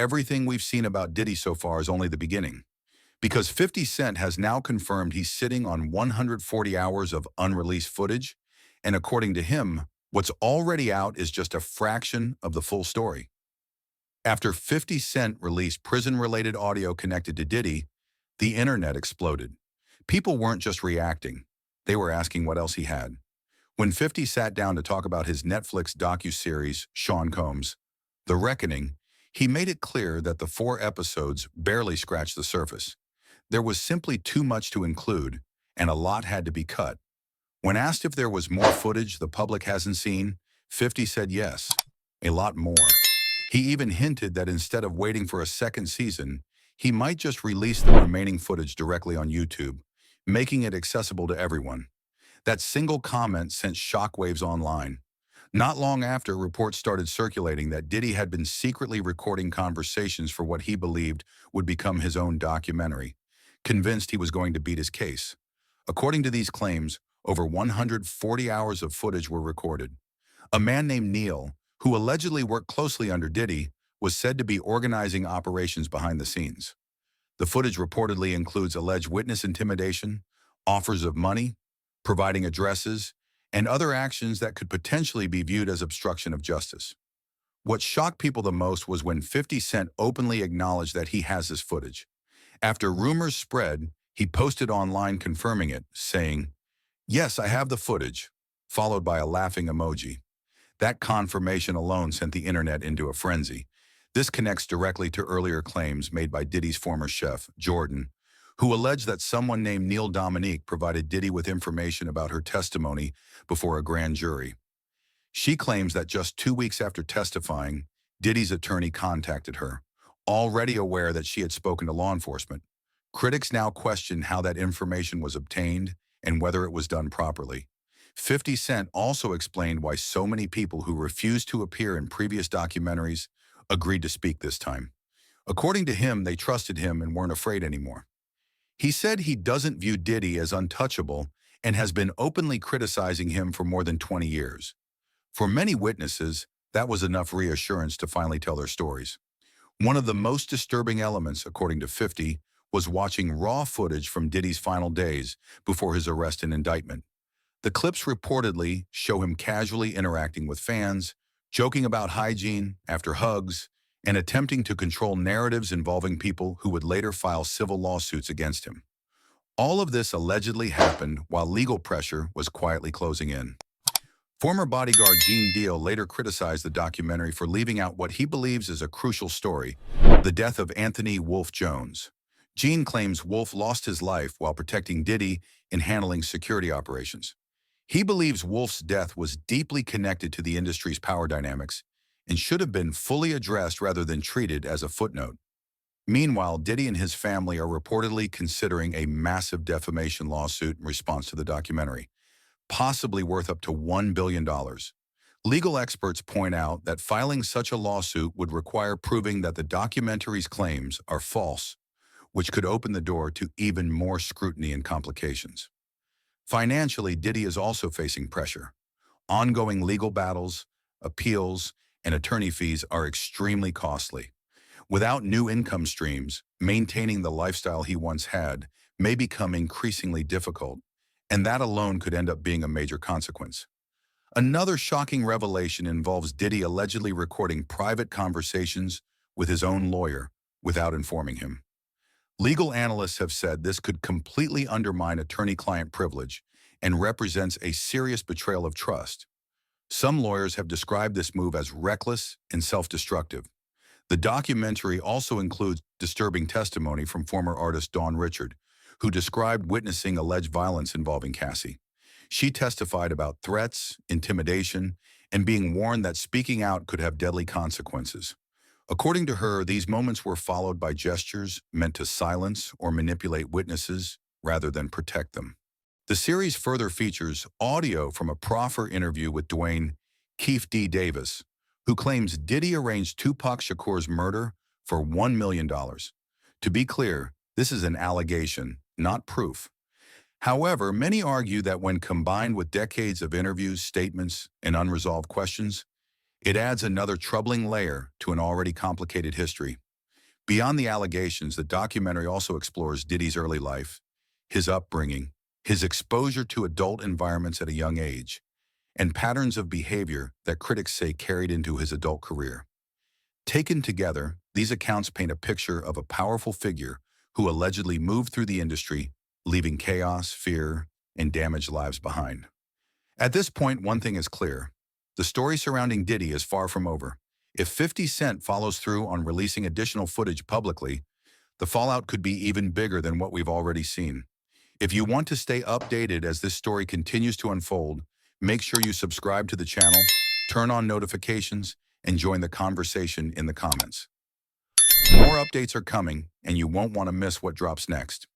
everything we've seen about Diddy so far is only the beginning. Because 50 Cent has now confirmed he's sitting on 140 hours of unreleased footage, and according to him, what's already out is just a fraction of the full story. After 50 Cent released prison-related audio connected to Diddy, the internet exploded. People weren't just reacting, they were asking what else he had. When 50 sat down to talk about his Netflix docuseries, Sean Combs' The Reckoning, he made it clear that the 4 episodes barely scratched the surface. There was simply too much to include, and a lot had to be cut. When asked if there was more footage the public hasn't seen, 50 said yes, a lot more. He even hinted that instead of waiting for a second season, he might just release the remaining footage directly on YouTube, making it accessible to everyone. That single comment sent shockwaves online. Not long after, reports started circulating that Diddy had been secretly recording conversations for what he believed would become his own documentary, convinced he was going to beat his case. According to these claims, over 140 hours of footage were recorded. A man named Neil, who allegedly worked closely under Diddy, was said to be organizing operations behind the scenes. The footage reportedly includes alleged witness intimidation, offers of money, providing addresses, and other actions that could potentially be viewed as obstruction of justice. What shocked people the most was when 50 Cent openly acknowledged that he has this footage. After rumors spread, he posted online confirming it, saying, "Yes, I have the footage," followed by a laughing emoji. That confirmation alone sent the internet into a frenzy. This connects directly to earlier claims made by Diddy's former chef, Jordan, who alleged that someone named Neil Dominique provided Diddy with information about her testimony before a grand jury. She claims that just 2 weeks after testifying, Diddy's attorney contacted her, already aware that she had spoken to law enforcement. Critics now question how that information was obtained and whether it was done properly. 50 Cent also explained why so many people who refused to appear in previous documentaries agreed to speak this time. According to him, they trusted him and weren't afraid anymore. He said he doesn't view Diddy as untouchable and has been openly criticizing him for more than 20 years. For many witnesses, that was enough reassurance to finally tell their stories. One of the most disturbing elements, according to 50, was watching raw footage from Diddy's final days before his arrest and indictment. The clips reportedly show him casually interacting with fans, joking about hygiene after hugs, and attempting to control narratives involving people who would later file civil lawsuits against him. All of this allegedly happened while legal pressure was quietly closing in. Former bodyguard Gene Deal later criticized the documentary for leaving out what he believes is a crucial story: the death of Anthony Wolf Jones. Gene claims Wolf lost his life while protecting Diddy in handling security operations. He believes Wolf's death was deeply connected to the industry's power dynamics and should have been fully addressed rather than treated as a footnote. Meanwhile, Diddy and his family are reportedly considering a massive defamation lawsuit in response to the documentary, possibly worth up to $1 billion. Legal experts point out that filing such a lawsuit would require proving that the documentary's claims are false, which could open the door to even more scrutiny and complications. Financially, Diddy is also facing pressure. Ongoing legal battles, appeals, and attorney fees are extremely costly. Without new income streams, maintaining the lifestyle he once had may become increasingly difficult, and that alone could end up being a major consequence. Another shocking revelation involves Diddy allegedly recording private conversations with his own lawyer without informing him. Legal analysts have said this could completely undermine attorney-client privilege and represents a serious betrayal of trust. Some lawyers have described this move as reckless and self-destructive. The documentary also includes disturbing testimony from former artist Dawn Richard, who described witnessing alleged violence involving Cassie. She testified about threats, intimidation, and being warned that speaking out could have deadly consequences. According to her, these moments were followed by gestures meant to silence or manipulate witnesses rather than protect them. The series further features audio from a proffer interview with Dwayne "Keefe D. Davis, who claims Diddy arranged Tupac Shakur's murder for $1 million. To be clear, this is an allegation, not proof. However, many argue that when combined with decades of interviews, statements, and unresolved questions, it adds another troubling layer to an already complicated history. Beyond the allegations, the documentary also explores Diddy's early life, his upbringing, his exposure to adult environments at a young age, and patterns of behavior that critics say carried into his adult career. Taken together, these accounts paint a picture of a powerful figure who allegedly moved through the industry, leaving chaos, fear, and damaged lives behind. At this point, one thing is clear. The story surrounding Diddy is far from over. If 50 Cent follows through on releasing additional footage publicly, the fallout could be even bigger than what we've already seen. If you want to stay updated as this story continues to unfold, make sure you subscribe to the channel, turn on notifications, and join the conversation in the comments. More updates are coming, and you won't want to miss what drops next.